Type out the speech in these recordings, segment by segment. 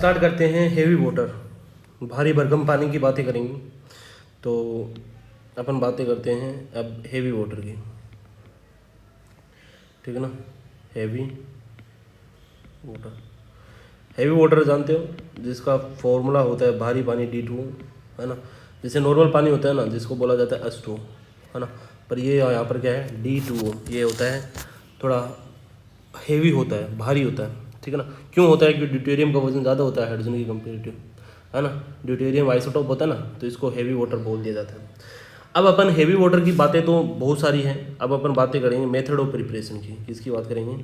Start करते हैं heavy water, भारी भरकम पानी की बातें करेंगे। तो अपन बातें करते हैं अब हेवी वाटर की, ठीक है ना। हेवी वाटर, हेवी वाटर जानते हो, जिसका फॉर्मूला होता है भारी पानी D2O, है ना। जैसे नॉर्मल पानी होता है ना, जिसको बोला जाता है H2O, है ना। पर ये यहाँ पर क्या है, D2O, ये होता है थोड़ा हेवी होता है, भारी होता है, ठीक है ना। क्यों होता है? क्योंकि ड्यूटेरियम का वजन ज़्यादा होता है हाइड्रोजन की कंपेरेटिव, है ना। ड्यूटेरियम आइसोटोप होता है ना, तो इसको हेवी वाटर बोल दिया जाता है। अब अपन हेवी वाटर की बातें तो बहुत सारी हैं, अब अपन बातें करेंगे मेथड ऑफ प्रिपरेशन की। किसकी बात करेंगे?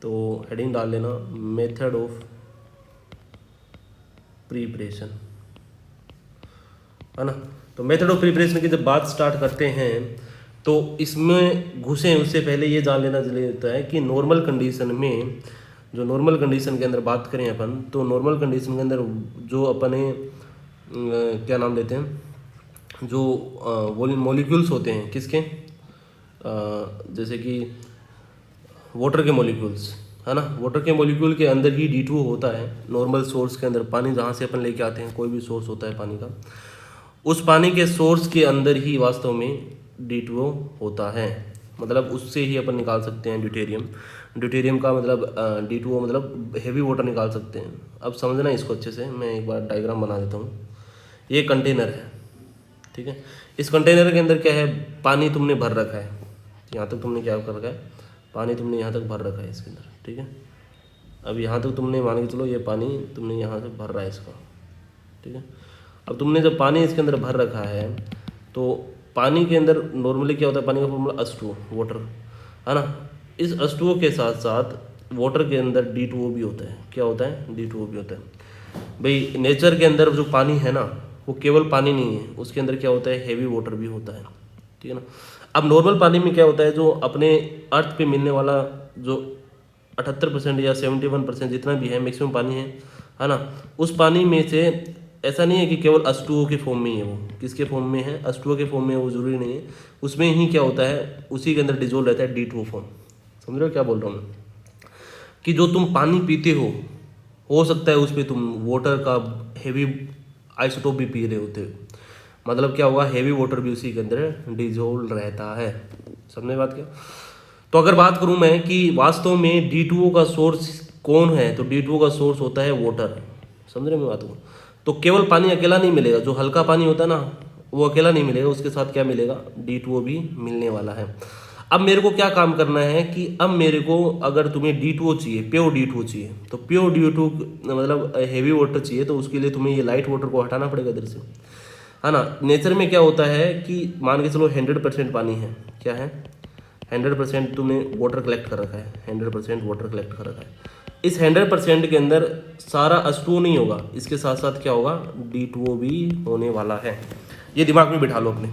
तो हेडिंग डाल लेना, मेथड ऑफ प्रिपरेशन, है ना। तो मेथड ऑफ प्रिपरेशन की जब बात स्टार्ट करते हैं तो इसमें घुसे उससे पहले ये जान लेना जरूरी होता है कि नॉर्मल कंडीशन में, जो नॉर्मल कंडीशन के अंदर बात करें अपन, तो नॉर्मल कंडीशन के अंदर जो अपने क्या नाम लेते हैं, जो मॉलिक्यूल्स होते हैं किसके, जैसे कि वाटर के मॉलिक्यूल्स, है ना। वाटर के मॉलिक्यूल के अंदर ही D2O होता है। नॉर्मल सोर्स के अंदर पानी जहाँ से अपन लेके आते हैं, कोई भी सोर्स होता है पानी का, उस पानी के सोर्स के अंदर ही वास्तव में D2O होता है। मतलब उससे ही अपन निकाल सकते हैं ड्यूटेरियम। ड्यूटेरियम का मतलब D2O मतलब हेवी वाटर निकाल सकते हैं। अब समझना इसको अच्छे से, मैं एक बार डायग्राम बना देता हूँ। ये कंटेनर है, ठीक है। इस कंटेनर के अंदर क्या है, पानी तुमने भर रखा है। यहाँ तक तुमने क्या कर रखा है, पानी तुमने यहाँ तक भर रखा है इसके अंदर, ठीक है। अब यहाँ तक तुमने मान के चलो, ये पानी तुमने यहाँ से भर रहा है इसका, ठीक है। अब तुमने जब पानी इसके अंदर भर रखा है, तो पानी के अंदर नॉर्मली क्या होता है, पानी का फॉर्मूला H2O, वाटर, है ना। इस H2O के साथ साथ वाटर के अंदर D2O भी होता है। क्या होता है? D2O भी होता है। भाई नेचर के अंदर जो पानी है ना, वो केवल पानी नहीं है, उसके अंदर क्या होता है, हेवी वाटर भी होता है, ठीक है ना। अब नॉर्मल पानी में क्या होता है, जो अपने अर्थ पे मिलने वाला जो 78% या 71% जितना भी है मैक्सिमम पानी है ना, उस पानी में से ऐसा नहीं है कि केवल H2O के फॉर्म में ही है। वो किसके फॉर्म में है? H2O के फॉर्म में, वो जरूरी नहीं है। उसमें ही क्या होता है, उसी के अंदर डिजोल्व रहता है D2O फॉर्म। समझ रहे हो क्या बोल रहा हूँ मैं? कि जो तुम पानी पीते हो सकता है उसमें तुम वाटर का हेवी आइसोटोप भी पी रहे होते हो। मतलब क्या हुआ, हेवी वाटर भी उसी के अंदर डिजोल्व रहता है। समझने बात क्या? तो अगर बात करूं मैं कि वास्तव में D2O का सोर्स कौन है, तो D2O का सोर्स होता है वाटर। समझ रहे मैं बात को? तो केवल पानी अकेला नहीं मिलेगा, जो हल्का पानी होता है ना, वो अकेला नहीं मिलेगा, उसके साथ क्या मिलेगा, D2O भी मिलने वाला है। अब मेरे को क्या काम करना है कि अब मेरे को, अगर तुम्हें D2O चाहिए, प्योर D2O चाहिए, तो प्योर D2O मतलब हेवी वाटर चाहिए, तो उसके लिए तुम्हें ये लाइट वाटर को हटाना पड़ेगा इधर से, है ना। नेचर में क्या होता है कि मान के चलो 100% पानी है, क्या है, 100% तुमने वाटर कलेक्ट कर रखा है, 100% वाटर कलेक्ट कर रखा है। इस 100% के अंदर सारा H2O नहीं होगा, इसके साथ साथ क्या होगा, D2O भी होने वाला है। ये दिमाग में बिठा लो अपने,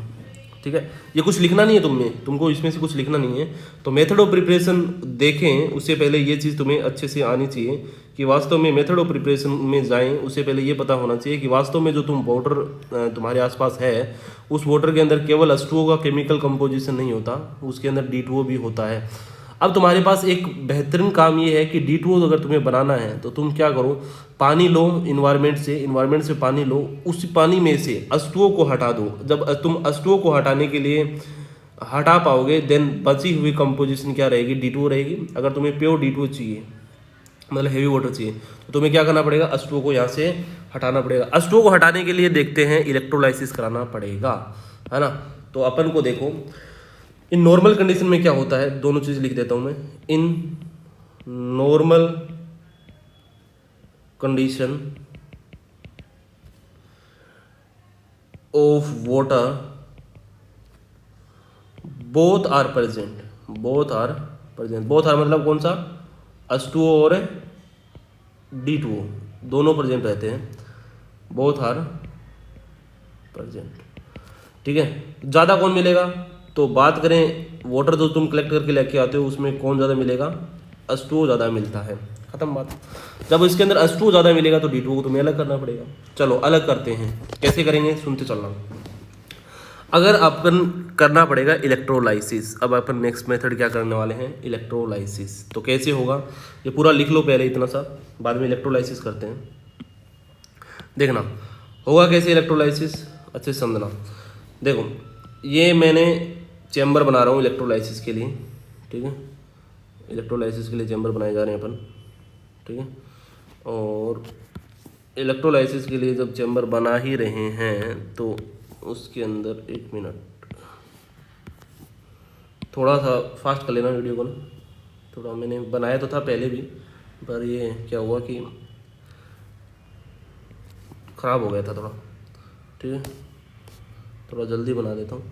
ठीक है। ये कुछ लिखना नहीं है तुमको इसमें से कुछ लिखना नहीं है। तो मेथड ऑफ प्रिपरेशन देखें उससे पहले ये चीज़ तुम्हें अच्छे से आनी चाहिए कि वास्तव में मेथड ऑफ प्रिपरेशन में जाएं उससे पहले ये पता होना चाहिए कि वास्तव में जो तुम वाटर तुम्हारे आसपास है, उस वाटर के अंदर केवल H2O का केमिकल कंपोजिशन नहीं होता, उसके अंदर D2O भी होता है। अब तुम्हारे पास एक बेहतरीन काम ये है कि D2O अगर तुम्हें बनाना है तो तुम क्या करो, पानी लो इन्वायरमेंट से पानी लो, उस पानी में से H2O को हटा दो। जब तुम H2O को हटाने के लिए हटा पाओगे, देन बची हुई कंपोजिशन क्या रहेगी, D2O रहेगी। अगर तुम्हें प्योर D2O चाहिए, मतलब हेवी वाटर चाहिए, तो तुम्हें क्या करना पड़ेगा, H2O को यहाँ से हटाना पड़ेगा। H2O को हटाने के लिए देखते हैं इलेक्ट्रोलाइसिस कराना पड़ेगा, है ना। तो अपन को देखो, इन नॉर्मल कंडीशन में क्या होता है, दोनों चीज लिख देता हूं मैं। In normal condition of water both are present. Both are मतलब कौन सा, H2O और D2O दोनों प्रेजेंट रहते हैं, बोथ आर प्रेजेंट, ठीक है। ज़्यादा कौन मिलेगा, तो बात करें वाटर जो तुम कलेक्ट करके लेके आते हो उसमें कौन ज़्यादा मिलेगा, H2O ज़्यादा मिलता है, खत्म बात। जब इसके अंदर H2O ज़्यादा मिलेगा तो D2O को तुम्हें अलग करना पड़ेगा। चलो अलग करते हैं, कैसे करेंगे सुनते चलना। अगर अपन करना पड़ेगा इलेक्ट्रोलाइसिस, अब अपन नेक्स्ट मेथड क्या करने वाले हैं, इलेक्ट्रोलाइसिस। तो कैसे होगा ये पूरा लिख लो पहले इतना सा, बाद में इलेक्ट्रोलाइसिस करते हैं। देखना होगा कैसे इलेक्ट्रोलाइसिस, अच्छे से समझना। देखो ये मैंने चैम्बर बना रहा हूँ इलेक्ट्रोलाइसिस के लिए, ठीक है, इलेक्ट्रोलाइसिस के लिए चैम्बर बनाए जा रहे हैं अपन, ठीक है। और इलेक्ट्रोलाइसिस के लिए जब चैम्बर बना ही रहे हैं तो उसके अंदर, एक मिनट, थोड़ा सा फास्ट कर लेना वीडियो को ना, थोड़ा मैंने बनाया तो था पहले भी, पर ये क्या हुआ कि ख़राब हो गया था थोड़ा, ठीक है, थोड़ा जल्दी बना देता हूँ।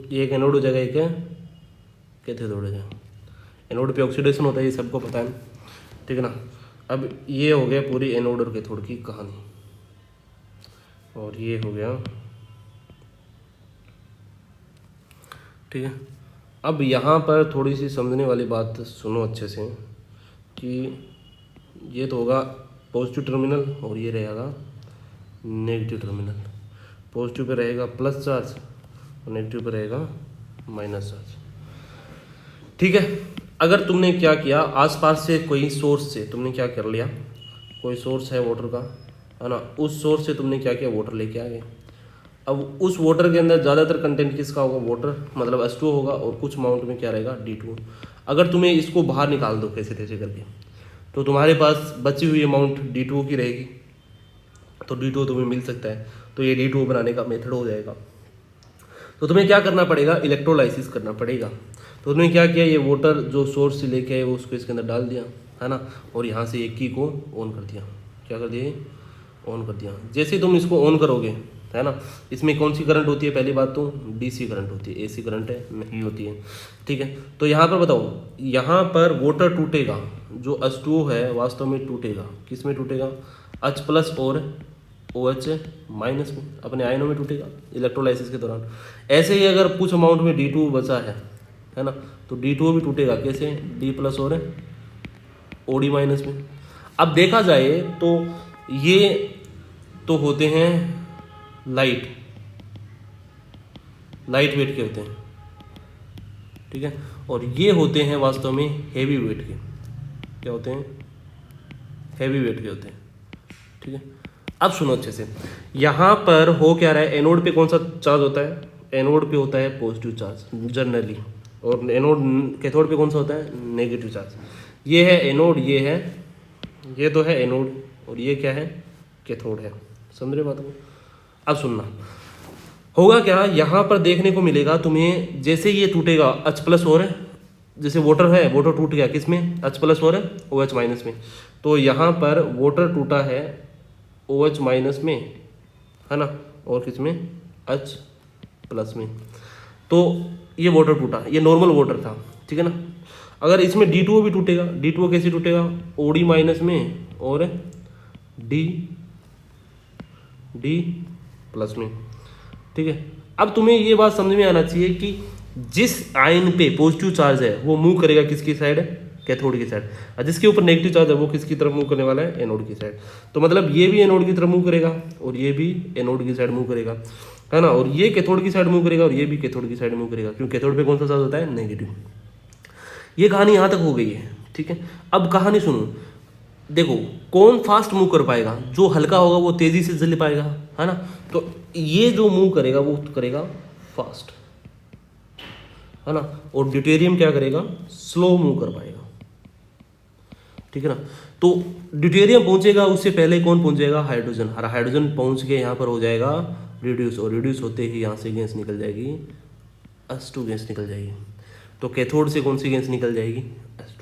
ये एक एनोड हो जाएगा, एक है कैथोड हो जाएगा। एनोड पे ऑक्सीडेशन होता है, ये सबको पता है, ठीक है ना। अब ये हो गया पूरी एनोड और कैथोड की कहानी, और ये हो गया, ठीक है। अब यहाँ पर थोड़ी सी समझने वाली बात सुनो अच्छे से, कि ये तो होगा पॉजिटिव टर्मिनल और ये रहेगा नेगेटिव टर्मिनल। पॉजिटिव पे रहेगा प्लस चार्ज और नेगेटिव पे रहेगा माइनस चार्ज, ठीक है। अगर तुमने क्या किया, आसपास से कोई सोर्स से तुमने क्या कर लिया, कोई सोर्स है वाटर का, है ना, उस सोर्स से तुमने क्या किया, वाटर लेके आ गए। अब उस वाटर के अंदर ज़्यादातर कंटेंट किसका होगा, वाटर, मतलब H2O होगा, और कुछ अमाउंट में क्या रहेगा, D2। अगर तुम्हें इसको बाहर निकाल दो कैसे तैसे करके, तो तुम्हारे पास बची हुई अमाउंट D2O की रहेगी, तो D2O तुम्हें मिल सकता है, तो ये D2O बनाने का मेथड हो जाएगा। तो तुम्हें क्या करना पड़ेगा, इलेक्ट्रोलाइसिस करना पड़ेगा। तो तुमने क्या किया, ये वाटर जो सोर्स से लेके आए वो उसको इसके अंदर डाल दिया, है ना, और यहाँ से एक की को ऑन कर दिया। क्या कर दिया, ऑन कर दिया। जैसे तुम इसको ऑन करोगे, है ना, इसमें कौन सी करंट होती है, पहली बात तो DC करंट होती है, AC करंट है नहीं होती है, ठीक है। तो यहाँ पर बताओ, यहाँ पर वाटर टूटेगा, जो H2O है वास्तव में टूटेगा, किस में टूटेगा, H+ और OH- में, अपने आयनों में टूटेगा इलेक्ट्रोलाइसिस के दौरान। ऐसे ही अगर कुछ अमाउंट में D2O बचा है ना, तो D2O भी टूटेगा, कैसे, D+ और OD- में। अब देखा जाए तो ये तो होते हैं लाइट वेट के होते हैं, ठीक है, और ये होते हैं वास्तव में हेवी वेट के। क्या होते हैं, हेवी वेट के होते हैं, ठीक है। अब सुनो अच्छे से, यहाँ पर हो क्या रहा है, एनोड पे कौन सा चार्ज होता है, एनोड पे होता है पॉजिटिव चार्ज जनरली, और एनोड, कैथोड पे कौन सा होता है, नेगेटिव चार्ज। ये है एनोड, ये तो है एनोड, और ये क्या है, कैथोड है। समझ रहे बात को। अब सुनना, होगा क्या, यहाँ पर देखने को मिलेगा तुम्हें, जैसे ये टूटेगा H+ और, जैसे वाटर है, वाटर टूट गया किस में, H+ और OH- में, तो यहाँ पर वाटर टूटा है OH- में, है ना, और किस में, H+ में। तो ये वाटर टूटा, ये नॉर्मल वाटर था, ठीक है ना। अगर इसमें D2O भी टूटेगा, D2O कैसे टूटेगा, OD- में और D+ में, ठीक है। अब तुम्हें ये बात समझ में आना चाहिए कि जिस आयन पे पॉजिटिव चार्ज है वो मूव करेगा किसकी साइड, कैथोड की साइड, और जिसके ऊपर नेगेटिव चार्ज है वो किसकी तरफ मूव करने वाला है, एनोड की साइड। तो मतलब ये भी एनोड की तरफ मूव करेगा और ये भी एनोड की साइड मूव करेगा, है ना, और ये कैथोड की साइड मूव करेगा और ये भी कैथोड की साइड मूव करेगा, क्योंकि कैथोड पे कौन सा चार्ज होता है, नेगेटिव। ये कहानी यहाँ तक हो गई है, ठीक है। अब कहानी सुनो, देखो कौन फास्ट मूव कर पाएगा, जो हल्का होगा वो तेजी से चल पाएगा, है ना, तो ये जो मूव करेगा वो करेगा फास्ट, है ना, और ड्यूटेरियम क्या करेगा, स्लो मूव कर पाएगा, ठीक है ना। तो ड्यूटेरियम पहुंचेगा, उससे पहले कौन पहुंचेगा, हाइड्रोजन, और हाइड्रोजन पहुंच के यहाँ पर हो जाएगा रिड्यूस, और रिड्यूस होते ही यहाँ से गैस निकल जाएगी, H2 गैस निकल जाएगी। तो कैथोड से कौन सी गैस निकल जाएगी, H2।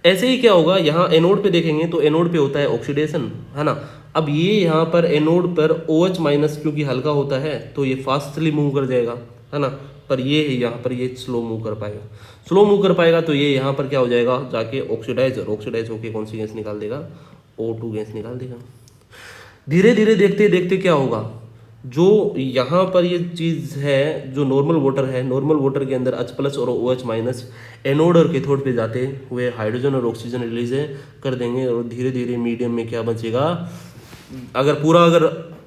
ऐसे ही क्या होगा, यहाँ एनोड पे देखेंगे तो एनोड पे होता है ऑक्सीडेशन, है ना। अब ये यहाँ पर एनोड पर OH- क्योंकि हल्का होता है तो ये फास्टली मूव कर जाएगा, है ना, पर ये यहाँ पर ये स्लो मूव कर पाएगा, स्लो मूव कर पाएगा, तो ये यहाँ पर क्या हो जाएगा, जाके ऑक्सीडाइज होके कौन सी गैस निकाल देगा, O2 गैस निकाल देगा। धीरे धीरे देखते देखते क्या होगा, जो यहाँ पर ये चीज़ है, जो नॉर्मल वाटर है, नॉर्मल वाटर के अंदर H+ और OH- एनोड और कैथोड पे जाते हुए हाइड्रोजन और ऑक्सीजन रिलीज कर देंगे और धीरे धीरे मीडियम में क्या बचेगा, अगर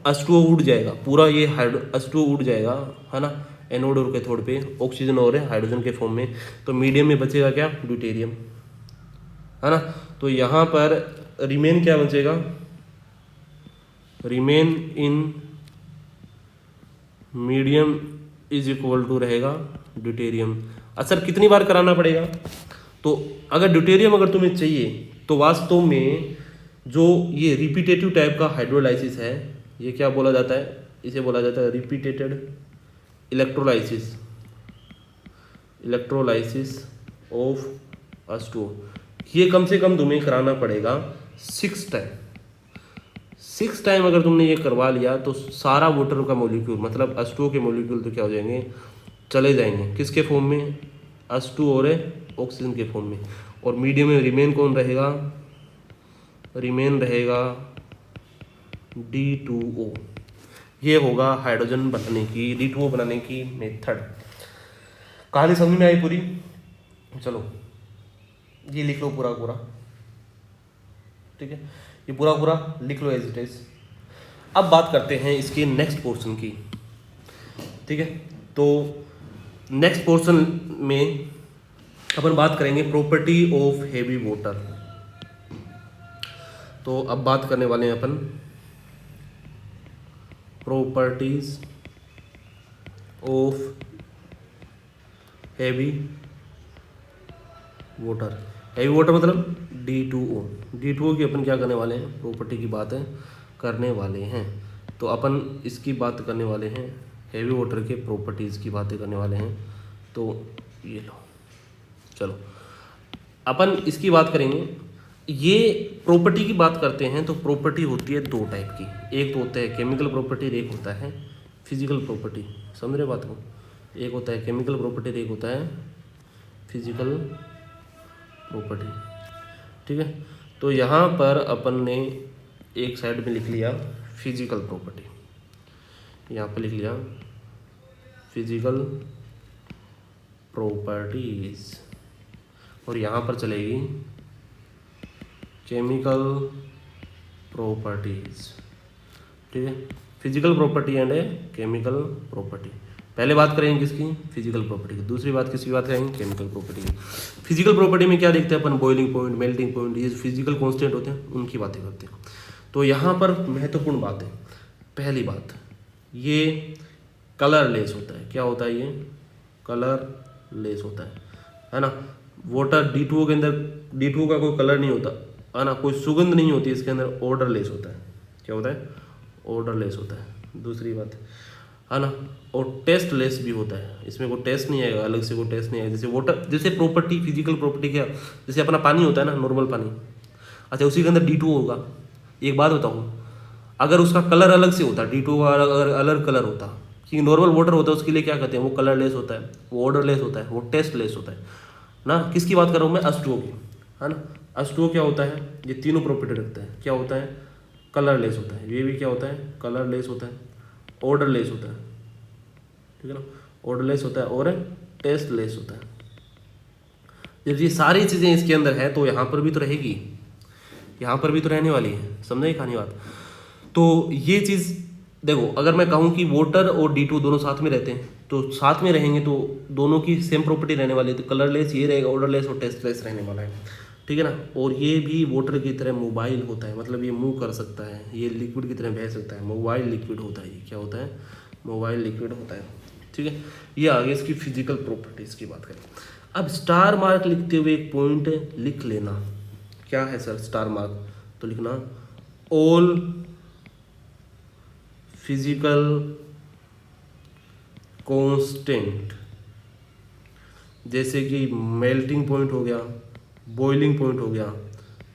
H2O उड़ जाएगा, पूरा ये H2O उड़ जाएगा, है ना, एनोड और कैथोड पे ऑक्सीजन और हाइड्रोजन के फॉर्म में, तो मीडियम में बचेगा क्या, ड्यूटेरियम, है ना। तो यहाँ पर रिमेन क्या बचेगा, remain in medium is equal to रहेगा ड्यूटेरियम। सर कितनी बार कराना पड़ेगा, तो अगर ड्यूटेरियम अगर तुम्हें चाहिए तो वास्तव में जो ये रिपीटेटिव टाइप का हाइड्रोलाइसिस है, ये क्या बोला जाता है, इसे बोला जाता है repeated electrolysis, electrolysis of H2O। ये कम से कम तुम्हें कराना पड़ेगा 6 टाइम। 6 टाइम अगर तुमने ये करवा लिया तो सारा वाटर का मॉलिक्यूल, मतलब H2O के मॉलिक्यूल तो क्या हो जाएंगे, चले जाएंगे, किसके फॉर्म में, H2O और ऑक्सीजन के फॉर्म में, और मीडियम में रिमेन कौन रहेगा, रिमेन रहेगा D2O। ये होगा हाइड्रोजन बनाने की, D2O बनाने की मेथड। कहानी समझ में आई पूरी, चलो ये लिख लो पूरा पूरा, ठीक है, ये पूरा पूरा लिख लो एज इट इज। अब बात करते हैं इसके नेक्स्ट पोर्शन की, ठीक है। तो नेक्स्ट पोर्शन में अपन बात करेंगे प्रॉपर्टी ऑफ हेवी वाटर। तो अब बात करने वाले हैं अपन properties of heavy water. Heavy water मतलब D2O। D2O की अपन क्या करने वाले हैं, प्रॉपर्टी की बात करने वाले हैं। तो अपन इसकी बात करने वाले हैं, हेवी वाटर के प्रॉपर्टीज़ की बातें करने वाले हैं। तो ये लो, चलो अपन इसकी बात करेंगे। ये प्रॉपर्टी की बात करते हैं तो प्रॉपर्टी होती है 2 टाइप की, एक तो होता है केमिकल प्रॉपर्टी, एक होता है फिजिकल प्रॉपर्टी। समझ रहे बात को, एक होता है केमिकल प्रॉपर्टी, एक होता है फिजिकल प्रॉपर्टी, ठीक है। तो यहाँ पर अपन ने एक साइड में लिख लिया फिजिकल प्रॉपर्टी, यहाँ पर लिख लिया फिजिकल प्रॉपर्टीज, और यहाँ पर चलेगी केमिकल प्रॉपर्टीज, ठीक है। Physical property and chemical property. पहले बात करेंगे किसकी, फिजिकल प्रॉपर्टी की, दूसरी बात किसकी बात करेंगे, केमिकल प्रॉपर्टी की। फिजिकल प्रॉपर्टी में क्या देखते हैं अपन, बॉइलिंग पॉइंट, मेल्टिंग पॉइंट, ये फिजिकल कांस्टेंट होते हैं, उनकी बातें करते हैं। तो यहाँ पर महत्वपूर्ण बात है, पहली बात, ये कलरलेस होता है। क्या होता है ये, कलरलेस होता है ना। वाटर D2O के अंदर, D2O का कोई कलर नहीं होता, है ना, कोई सुगंध नहीं होती इसके अंदर, ऑर्डरलेस होता है। क्या होता है, ऑर्डरलेस होता है। दूसरी बात है ना, और टेस्टलेस भी होता है, इसमें कोई टेस्ट नहीं आएगा, अलग से कोई टेस्ट नहीं आएगा। जैसे वाटर, जैसे प्रॉपर्टी फिजिकल प्रॉपर्टी क्या, जैसे अपना पानी होता है ना, नॉर्मल पानी, अच्छा उसी के अंदर D2O होगा। एक बात बताऊँ, अगर उसका कलर अलग से होता, D2O का अगर अलग कलर होता, कि नॉर्मल वाटर होता है उसके लिए क्या कहते हैं, वो कलरलेस होता है, वो ऑर्डरलेस होता है, वो टेस्टलेस होता है ना। किसकी बात कर रहा हूँ मैं, H2O की, है ना। H2O क्या होता है, ये तीनों प्रॉपर्टी रखता है। क्या होता है, कलरलेस होता है, ये भी क्या होता है, कलरलेस होता है, ऑर्डरलेस होता है, ठीक है ना, ऑर्डरलेस होता है और टेस्टलेस होता है। जब ये सारी चीज़ें इसके अंदर है तो यहाँ पर भी तो रहेगी, यहाँ पर भी तो रहने वाली है, समझे कहानी बात। तो ये चीज़ देखो, अगर मैं कहूँ कि वाटर और D2 दोनों साथ में रहते हैं तो साथ में रहेंगे तो दोनों की सेम प्रॉपर्टी रहने वाली है। तो कलरलेस ये रहेगा, ऑर्डरलेस और टेस्टलेस रहने वाला है, ठीक है ना। और ये भी वाटर की तरह मोबाइल होता है, मतलब ये मूव कर सकता है, ये लिक्विड की तरह बह सकता है, मोबाइल लिक्विड होता है। ये क्या होता है, मोबाइल लिक्विड होता है, ठीक है। ये आगे इसकी फिजिकल प्रॉपर्टीज़ की बात करें। अब स्टार मार्क लिखते हुए एक पॉइंट लिख लेना, क्या है सर स्टार मार्क, तो लिखना ऑल फिजिकल कांस्टेंट, जैसे कि मेल्टिंग पॉइंट हो गया, बॉइलिंग पॉइंट हो गया,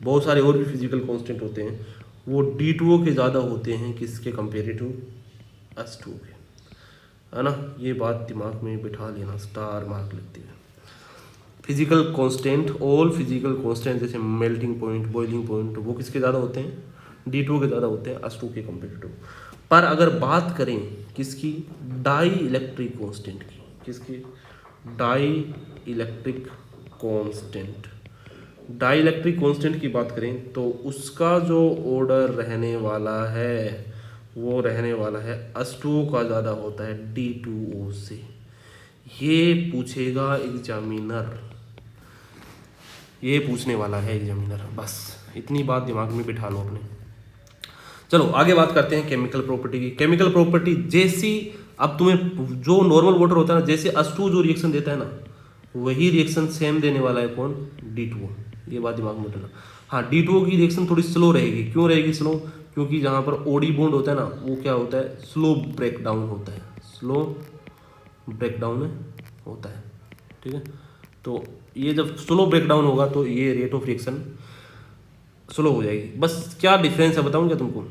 बहुत सारे और भी फिजिकल कांस्टेंट होते हैं, वो D2O के ज़्यादा होते हैं किसके कंपेरेटिव, H2O के, है ना। ये बात दिमाग में बिठा लेना, स्टार मार्क लिखते हैं। Physical constant, all physical constant जैसे मेल्टिंग पॉइंट, बॉइलिंग पॉइंट, वो किसके ज़्यादा होते हैं, D2O के ज़्यादा होते हैं, H2O के कंपेरेटिव। पर अगर बात करें किसकी, डाई इलेक्ट्रिक कांस्टेंट की, किसकी, dielectric constant, dielectric constant की बात करें तो उसका जो ऑर्डर रहने वाला है वो रहने वाला है H2O का ज़्यादा होता है D2O से। ये पूछेगा एग्जामिनर, ये पूछने वाला है एग्जामिनर, बस इतनी बात दिमाग में बिठा लो अपने। चलो आगे बात करते हैं केमिकल प्रॉपर्टी की। केमिकल प्रॉपर्टी जैसी, अब तुम्हें जो नॉर्मल वाटर होता है ना, जैसे H2O जो रिएक्शन देता है ना, वही रिएक्शन सेम देने वाला है कौन, D2O। ये बात दिमाग में रखना। हाँ, D2O की रिएक्शन थोड़ी स्लो रहेगी। क्यों रहेगी स्लो, क्योंकि जहाँ पर OD बॉन्ड होता है ना, वो क्या होता है, स्लो ब्रेक डाउन होता है, स्लो ब्रेक डाउन होता है, ठीक है। तो ये जब स्लो ब्रेक डाउन होगा तो ये रेट ऑफ रिएक्शन स्लो हो जाएगी। बस क्या डिफरेंस है बताऊँ क्या तुमको,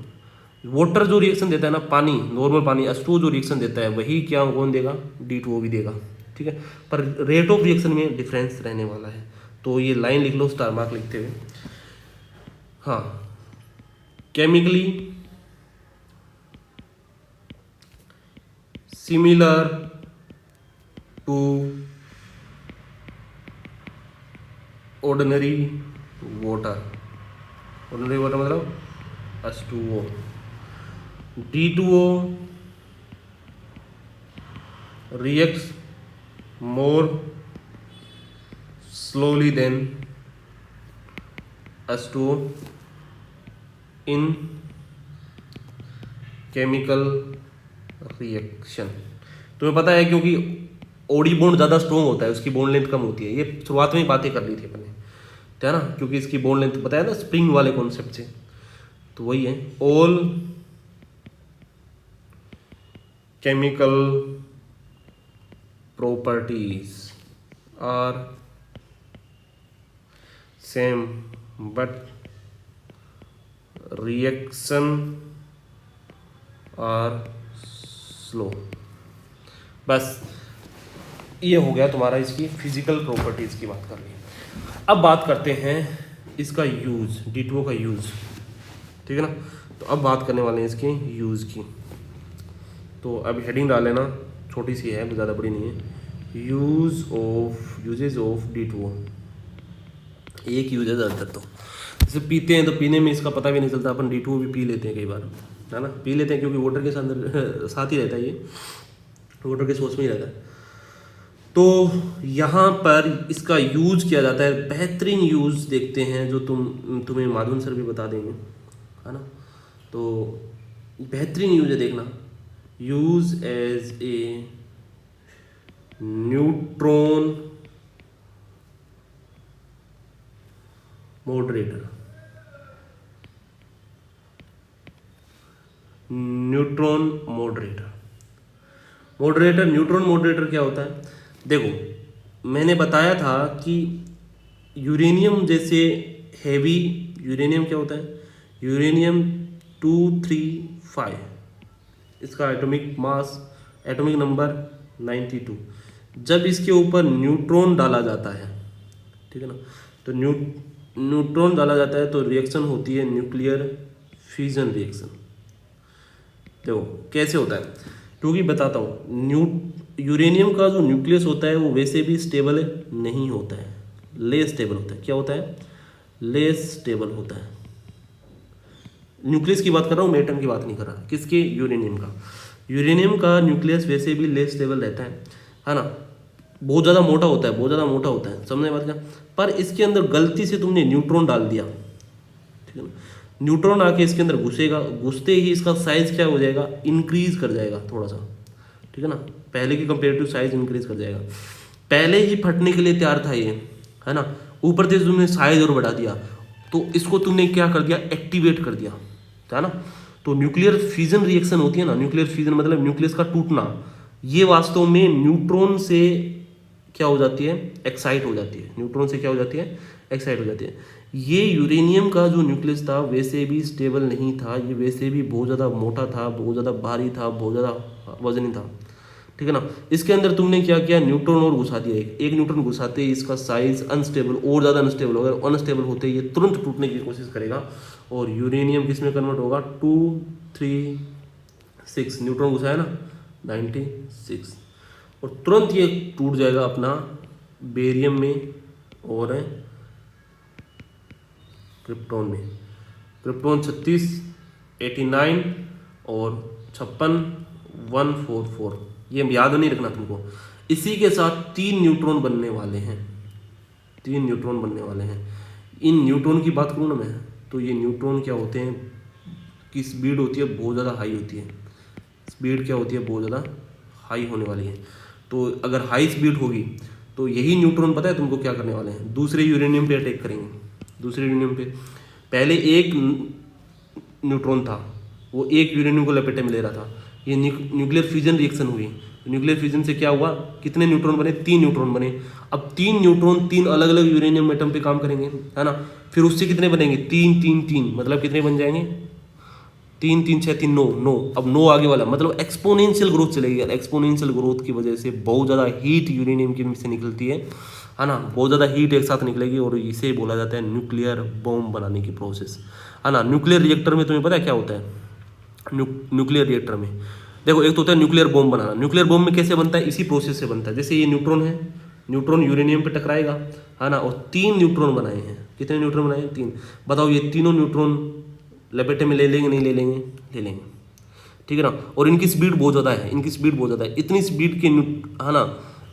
वाटर जो रिएक्शन देता है ना, पानी, नॉर्मल पानी, H2O जो रिएक्शन देता है वही क्या कौन देगा, D2O भी देगा, ठीक है। पर रेट ऑफ रिएक्शन में डिफरेंस रहने वाला है। तो ये लाइन लिख लो स्टार मार्क लिखते हुए। हाँ, chemically similar to ordinary water, ordinary water मतलब H2O, D2O reacts more slowly than H2O in chemical reaction। तुम्हें पता है क्योंकि OD बॉन्ड ज़्यादा स्ट्रॉन्ग होता है, उसकी बॉन्ड लेंथ कम होती है। ये शुरुआत में ही बातें कर ली थी अपने, है ना, क्योंकि इसकी बॉन्ड लेंथ बताया ना स्प्रिंग वाले कॉन्सेप्ट से, तो वही है। All chemical properties are same but reaction are slow। बस ये हो गया तुम्हारा इसकी फिजिकल प्रॉपर्टीज़ की बात कर ली। अब बात करते हैं इसका यूज़, D2O का यूज़, ठीक है ना। तो अब बात करने वाले हैं इसके यूज़ की। तो अब हेडिंग डाल लेना, छोटी सी है, ज़्यादा बड़ी नहीं है। Uses of D2O। एक यूज है ज़्यादातर, तो जैसे पीते हैं तो पीने में इसका पता भी नहीं चलता, अपन D2O भी पी लेते हैं कई बार, है ना, पी लेते हैं क्योंकि वाटर के साथ ही रहता है, ये वाटर के सोर्स में ही रहता है। तो यहाँ पर इसका यूज किया जाता है, बेहतरीन यूज देखते हैं जो तुम्हें माधवन सर भी बता देंगे, है ना। तो बेहतरीन यूज है, देखना, use as a neutron moderator. Neutron moderator, neutron moderator क्या होता है, देखो मैंने बताया था कि यूरेनियम जैसे हैवी, यूरेनियम क्या होता है, यूरेनियम 235, इसका एटॉमिक मास, एटॉमिक नंबर 92। जब इसके ऊपर न्यूट्रॉन डाला जाता है, ठीक है ना, तो न्यूट्रॉन डाला जाता है तो रिएक्शन होती है न्यूक्लियर फ्यूजन रिएक्शन। देखो कैसे होता है, क्योंकि बताता हूँ, यूरेनियम का जो न्यूक्लियस होता है वो वैसे भी स्टेबल नहीं होता है, लेस स्टेबल होता है। क्या होता है, लेस स्टेबल होता है। न्यूक्लियस की बात कर रहा हूँ, मैं एटम की बात नहीं कर रहा। किसके, यूरेनियम का। यूरेनियम का न्यूक्लियस वैसे भी लेस स्टेबल रहता है ना, बहुत ज़्यादा मोटा होता है, बहुत ज़्यादा मोटा होता है, समझने बात क्या। पर इसके अंदर गलती से तुमने न्यूट्रॉन डाल दिया, ठीक है ना, न्यूट्रॉन आके इसके अंदर घुसेगा, घुसते ही इसका साइज क्या हो जाएगा, इंक्रीज कर जाएगा थोड़ा सा, ठीक है ना, पहले की कंपेरेटिव साइज इंक्रीज कर जाएगा। पहले ही फटने के लिए तैयार था ये, है ना, ऊपर से तुमने साइज और बढ़ा दिया, तो इसको तुमने क्या कर दिया, एक्टिवेट कर दिया, है ना। तो न्यूक्लियर फ्यूजन रिएक्शन होती है ना, न्यूक्लियर फ्यूजन मतलब न्यूक्लियस का टूटना, ये वास्तव में न्यूट्रॉन से क्या हो जाती है, एक्साइट हो जाती है। न्यूट्रॉन से क्या हो जाती है, एक्साइट हो जाती है। ये यूरेनियम का जो न्यूक्लियस था वैसे भी स्टेबल नहीं था, ये वैसे भी बहुत ज़्यादा मोटा था, बहुत ज़्यादा भारी था, बहुत ज़्यादा वजनी था, ठीक है ना। इसके अंदर तुमने क्या किया, न्यूट्रॉन और घुसा दिया, एक न्यूट्रॉन घुसाते ही इसका साइज अनस्टेबल और ज़्यादा अनस्टेबल होगा, अनस्टेबल होते ही ये तुरंत टूटने की कोशिश करेगा और यूरेनियम किस में कन्वर्ट होगा, 235 6 न्यूट्रॉन घुसा है ना, 96, और तुरंत ये टूट जाएगा अपना बेरियम में और क्रिप्टॉन में। क्रिप्टॉन 36, 89 और 56, 144, ये याद नहीं रखना तुमको। इसी के साथ 3 न्यूट्रॉन बनने वाले हैं, 3 न्यूट्रॉन बनने वाले हैं। इन न्यूट्रॉन की बात करूँ ना मैं, तो ये न्यूट्रॉन क्या होते हैं कि स्पीड होती है बहुत ज़्यादा हाई होती है, स्पीड क्या होती है बहुत ज़्यादा हाई होने वाली है। तो अगर हाई स्पीड होगी तो यही न्यूट्रॉन पता है तुमको क्या करने वाले हैं, दूसरे यूरेनियम पे अटैक करेंगे। दूसरे यूरेनियम पे पहले एक न्यूट्रॉन था, वो एक यूरेनियम को लपेटे में ले रहा था, ये न्यूक्लियर फ्यूजन रिएक्शन हुई। न्यूक्लियर फ्यूजन से क्या हुआ, कितने न्यूट्रॉन बने, 3 न्यूट्रॉन बने। अब 3 न्यूट्रॉन 3 अलग अलग यूरेनियम एटम पे काम करेंगे, है ना। फिर उससे कितने बनेंगे, 3 3 3, मतलब कितने बन जाएंगे, 3 3 6 3 9 9। अब 9 आगे वाला मतलब एक्सपोनेंशियल ग्रोथ चलेगी यार। एक्सपोनेंशियल ग्रोथ की वजह से बहुत ज़्यादा हीट यूरेनियम की से निकलती है ना, बहुत ज़्यादा हीट एक साथ निकलेगी, और इसे बोला जाता है न्यूक्लियर बॉम्ब बनाने की प्रोसेस, है ना। न्यूक्लियर रिएक्टर में तुम्हें पता है क्या होता है, न्यूक्लियर रिएक्टर में देखो, एक तो होता है न्यूक्लियर बॉम्ब बनाना। न्यूक्लियर बॉम्ब में कैसे बनता है, इसी प्रोसेस से बनता है। जैसे ये न्यूट्रॉन है, न्यूट्रॉन यूरेनियम पे टकराएगा, है ना, और 3 न्यूट्रॉन बनाए हैं। कितने न्यूट्रॉन बनाए हैं, 3। बताओ ये तीनों न्यूट्रॉन लपेटे में ले लेंगे, नहीं ले लेंगे, ले लेंगे, ठीक है ना। और इनकी स्पीड बहुत ज़्यादा है, इनकी स्पीड बहुत ज़्यादा है। इतनी स्पीड के है ना,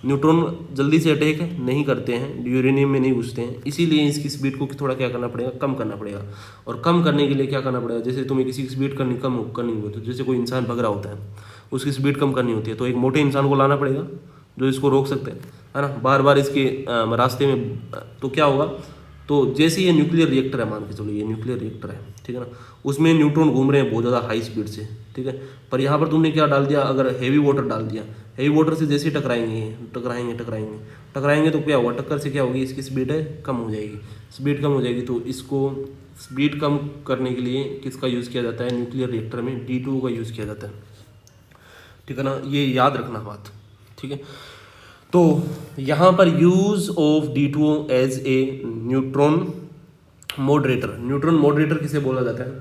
न्यूट्रॉन जल्दी से अटैक नहीं करते हैं, यूरेनियम में नहीं घुसते हैं, इसीलिए इसकी स्पीड को थोड़ा क्या करना पड़ेगा, कम करना पड़ेगा। और कम करने के लिए क्या करना पड़ेगा, जैसे तुम्हें किसी की स्पीड कम करनी हो, तो जैसे कोई इंसान भग रहा होता है, उसकी स्पीड कम करनी होती है, तो एक मोटे इंसान को लाना पड़ेगा जो इसको रोक सकते हैं, है ना, बार बार इसके रास्ते में। तो क्या होगा, तो जैसे ये न्यूक्लियर रिएक्टर है, मान के चलो ये न्यूक्लियर रिएक्टर है, ठीक है ना, उसमें न्यूट्रॉन घूम रहे हैं बहुत ज़्यादा हाई स्पीड से, ठीक है। पर यहाँ पर तुमने क्या डाल दिया, अगर हैवी वाटर डाल दिया, हैवी वाटर से जैसे ही टकराएंगे टकराएंगे टकराएंगे टकराएंगे, तो क्या होगा, टक्कर से क्या होगी, इसकी स्पीड है कम हो जाएगी, स्पीड कम हो जाएगी। तो इसको स्पीड कम करने के लिए किसका यूज़ किया जाता है, न्यूक्लियर रिएक्टर में D2O का यूज़ किया जाता है, ठीक है ना, ये याद रखना बात, ठीक है। तो यहाँ पर use of D2O as a neutron moderator. Neutron moderator किसे बोला जाता है,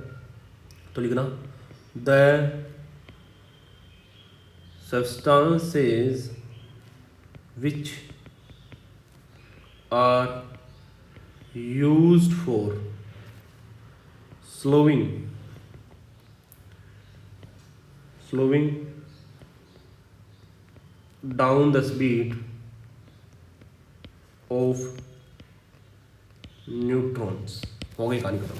तो लिखना the substances which are used for slowing down the speed of neutrons. हो गई कहानी खत्म।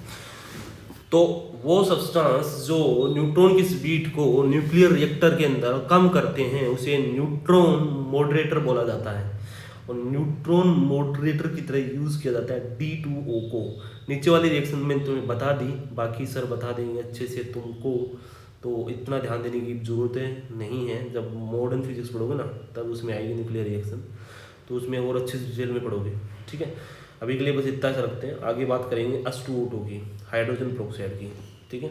तो वो सब्सटेंस जो न्यूट्रॉन की स्पीड को न्यूक्लियर रिएक्टर के अंदर कम करते हैं, उसे न्यूट्रॉन मॉडरेटर बोला जाता है। और न्यूट्रॉन मॉडरेटर की तरह यूज़ किया जाता है D2O को। नीचे वाली रिएक्शन में तुम्हें बता दी, बाकी सर बता देंगे अच्छे से तुमको, तो इतना ध्यान देने की ज़रूरत नहीं है। जब मॉडर्न फिजिक्स पढ़ोगे ना, तब उसमें आएगी न्यूक्लियर रिएक्शन, तो उसमें और अच्छे से डिटेल में पढ़ोगे, ठीक है। अभी के लिए बस इतना सा रखते हैं, आगे बात करेंगे H2O2 की, हाइड्रोजन प्रोक्साइड की, ठीक है।